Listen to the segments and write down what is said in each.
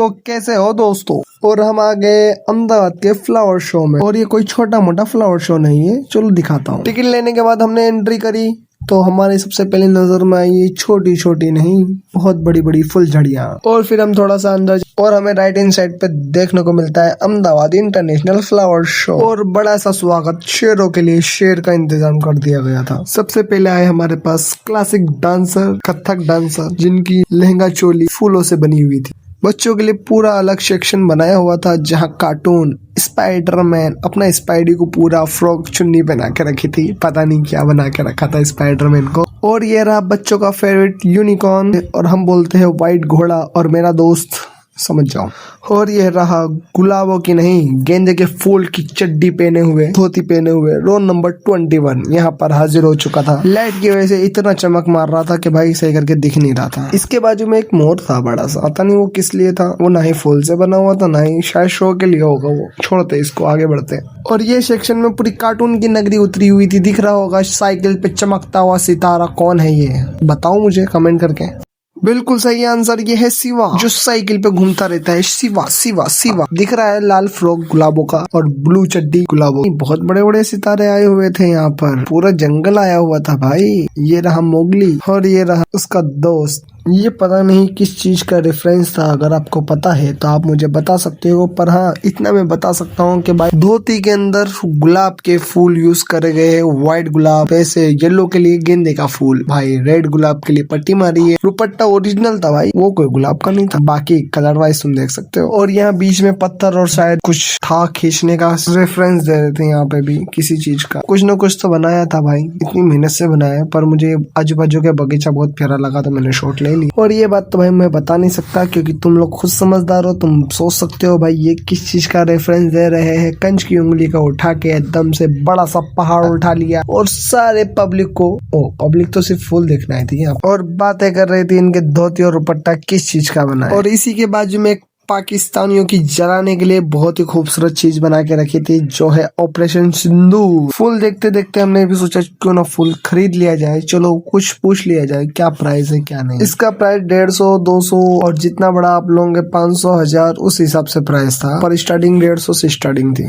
तो कैसे हो दोस्तों। और हम आ गए अहमदाबाद के फ्लावर शो में। और ये कोई छोटा मोटा फ्लावर शो नहीं है, चलो दिखाता हूँ। टिकट लेने के बाद हमने एंट्री करी तो हमारी सबसे पहले नजर में आई छोटी छोटी नहीं बहुत बड़ी बड़ी फुलझड़ियाँ। और फिर हम थोड़ा सा अंदर और हमें राइट हैंड साइड पे देखने को मिलता है अहमदाबाद इंटरनेशनल फ्लावर शो। और बड़ा सा स्वागत शेरों के लिए शेर का इंतजाम कर दिया गया था। सबसे पहले आए हमारे पास क्लासिक डांसर, कथक डांसर, जिनकी लहंगा चोली फूलों से बनी हुई थी। बच्चों के लिए पूरा अलग सेक्शन बनाया हुआ था जहाँ कार्टून स्पाइडरमैन अपना स्पाइडी को पूरा फ्रॉक चुन्नी बना के रखी थी, पता नहीं क्या बना के रखा था स्पाइडरमैन को। और ये रहा बच्चों का फेवरेट यूनिकॉर्न, और हम बोलते हैं व्हाइट घोड़ा, और मेरा दोस्त समझ जाओ। और यह रहा गुलाबों की नहीं गेंदे के फूल की चड्डी पहने हुए, धोती पहने हुए रोल नंबर 21 यहाँ पर हाजिर हो चुका था। लाइट की वजह से इतना चमक मार रहा था कि भाई सही करके दिख नहीं रहा था। इसके बाजू में एक मोर था बड़ा सा, पता नहीं वो किस लिए था, वो ना ही फूल से बना हुआ था ना ही शायद शो के लिए होगा। वो छोड़ते इसको, आगे बढ़ते। और ये सेक्शन में पूरी कार्टून की नगरी उतरी हुई थी। दिख रहा होगा साइकिल पे चमकता हुआ सितारा, कौन है ये बताओ मुझे कमेंट करके। बिल्कुल सही आंसर ये है शिवा, जो साइकिल पे घूमता रहता है। शिवा शिवा शिवा दिख रहा है, लाल फ्रॉक गुलाबों का और ब्लू चड्डी गुलाबों। बहुत बड़े बड़े सितारे आए हुए थे यहाँ पर, पूरा जंगल आया हुआ था भाई। ये रहा मोगली और ये रहा उसका दोस्त। ये पता नहीं किस चीज का रेफरेंस था, अगर आपको पता है तो आप मुझे बता सकते हो। पर हाँ इतना मैं बता सकता हूँ कि भाई धोती के अंदर गुलाब के फूल यूज करे गए, व्हाइट गुलाब, ऐसे येलो के लिए गेंदे का फूल, भाई रेड गुलाब के लिए पट्टी मारी है। दुपट्टा ओरिजिनल था भाई, वो कोई गुलाब का नहीं था, बाकी कलर वाइज तुम देख सकते हो। और यहाँ बीच में पत्थर और शायद कुछ था खींचने का रेफरेंस दे रहे थे यहाँ पे भी किसी चीज का, कुछ न कुछ तो बनाया था भाई, इतनी मेहनत से बनाया। पर मुझे आजू बाजू का बगीचा बहुत प्यारा लगा तो मैंने शॉट ले ली। और ये बात तो भाई मैं बता नहीं सकता क्योंकि तुम लोग खुद समझदार हो, तुम सोच सकते हो भाई ये किस चीज का रेफरेंस दे रहे हैं। कंच की उंगली का उठा के एकदम से बड़ा सा पहाड़ उठा लिया और सारे पब्लिक को, पब्लिक तो सिर्फ फूल देखना ही थी यहाँ, और बातें कर रही थी इनके धोती और दुपट्टा किस चीज का बना है। और इसी के बाजू में पाकिस्तानियों की जलाने के लिए बहुत ही खूबसूरत चीज बना के रखी थी, जो है ऑपरेशन सिंदूर। फूल देखते देखते हमने भी सोचा क्यों ना फूल खरीद लिया जाए, चलो कुछ पूछ लिया जाए क्या प्राइस है क्या नहीं। इसका प्राइस 150, 200 और जितना बड़ा आप लोगे 500, 1000 उस हिसाब से प्राइस था, पर स्टार्टिंग 150 से स्टार्टिंग थी।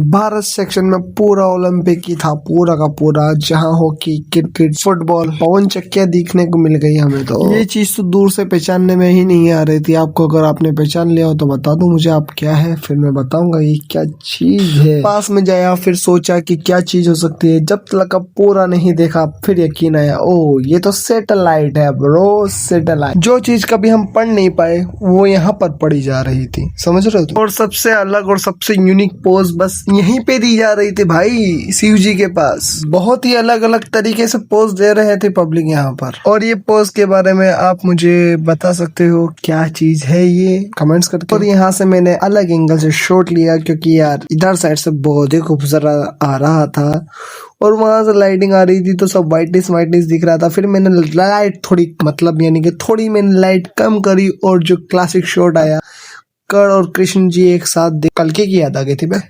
भारत सेक्शन में पूरा ओलंपिक ही था, पूरा का पूरा, जहां हॉकी, क्रिकेट, फुटबॉल, पवन चक्कियां देखने को मिल गई हमें। तो ये चीज तो दूर से पहचानने में ही नहीं आ रही थी आपको, अगर आपने पहचान लिया हो तो बता दो मुझे आप क्या है, फिर मैं बताऊंगा ये क्या चीज है। पास में जाया फिर सोचा कि क्या चीज हो सकती है, जब तक पूरा नहीं देखा फिर यकीन आया, ओ ये तो सैटेलाइट है ब्रो, सैटेलाइट। जो चीज कभी हम पढ़ नहीं पाए वो यहाँ पर पढ़ी जा रही थी, समझ रहे हो। और सबसे अलग और सबसे यूनिक पोज बस यहीं पे दी जा रही थी भाई, शिव जी के पास। बहुत ही अलग अलग तरीके से पोज दे रहे थे पब्लिक यहाँ पर। और ये पोज के बारे में आप मुझे बता सकते हो क्या चीज है ये, कमेंट्स करके। और यहाँ से मैंने अलग एंगल से शॉट लिया क्योंकि यार इधर साइड से बहुत ही खूबसूरत आ रहा था और वहां से लाइटिंग आ रही थी तो सब वाइटनेस दिख रहा था। फिर मैंने लाइट थोड़ी, मतलब यानी कि थोड़ी मैंने लाइट कम करी और जो क्लासिक शॉट आया, कर्ण और कृष्ण जी एक साथ कल की याद आ गई थी भाई।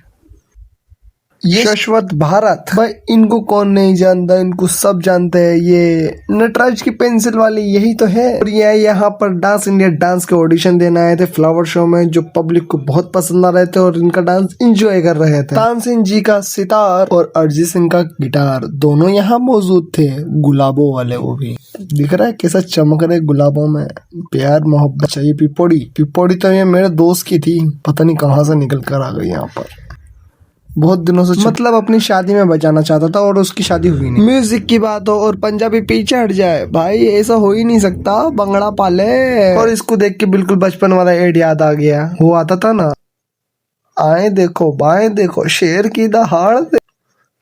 ये शाश्वत भारत भाई, इनको कौन नहीं जानता, इनको सब जानते हैं। ये नटराज की पेंसिल वाली यही तो है। और ये यहाँ पर डांस इंडिया डांस के ऑडिशन देने आए थे फ्लावर शो में, जो पब्लिक को बहुत पसंद आ रहे थे और इनका डांस एंजॉय कर रहे थे। तानसेन जी का सितार और अरिजीत सिंह का गिटार दोनों यहाँ मौजूद थे, गुलाबों वाले। वो भी दिख रहा है कैसा चमक रहे गुलाबों में, प्यार मोहब्बत चाहिए। पिपौड़ी तो ये मेरे दोस्त की थी, पता नहीं कहाँ से निकल कर आ गई यहाँ पर। बहुत दिनों से मतलब अपनी शादी में बजाना चाहता था और उसकी शादी हुई नहीं। म्यूजिक की बात हो और पंजाबी पीछे हट जाए भाई, ऐसा हो ही नहीं सकता, बंगड़ा पाले। और इसको देख के बिल्कुल बचपन वाला एड याद आ गया, वो आता था ना, आए देखो बाएं देखो शेर की दहाड़।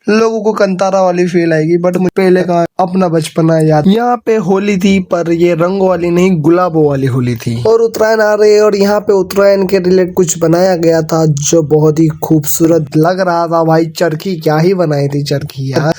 लोगों को कंतारा वाली फील आएगी, बट मुझे पहले का अपना बचपना याद। यहाँ पे होली थी पर ये रंग वाली नहीं, गुलाबों वाली होली थी। और उत्तरायण आ रही है और यहाँ पे उत्तरायण के रिलेट कुछ बनाया गया था जो बहुत ही खूबसूरत लग रहा था भाई। चरखी क्या ही बनाई थी चरखी यार,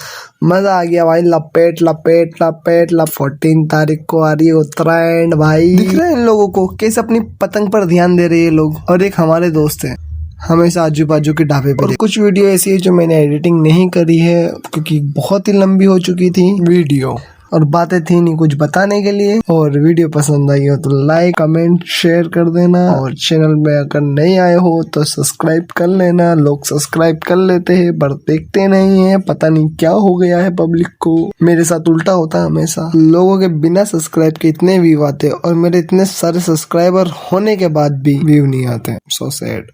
मजा आ गया भाई। लपेट लपेट लपेट 14 तारीख को आ रही है उत्तरायण भाई। दिख रहा है इन लोगों को कैसे अपनी पतंग पर ध्यान दे रहे हैं लोग। और एक हमारे दोस्त है हमेशा आजू बाजू के ढाबे पे। और कुछ वीडियो ऐसी है जो मैंने एडिटिंग नहीं करी है क्योंकि बहुत ही लंबी हो चुकी थी वीडियो। और बातें थी नहीं कुछ बताने के लिए। और वीडियो पसंद आई हो तो लाइक कमेंट शेयर कर देना, और चैनल में अगर नहीं आए हो तो सब्सक्राइब कर लेना। लोग सब्सक्राइब कर लेते हैं पर देखते नहीं है, पता नहीं क्या हो गया है पब्लिक को। मेरे साथ उल्टा होता है हमेशा, लोगों के बिना सब्सक्राइब के इतने व्यू आते और मेरे इतने सारे सब्सक्राइबर होने के बाद भी व्यू नहीं आते। So sad.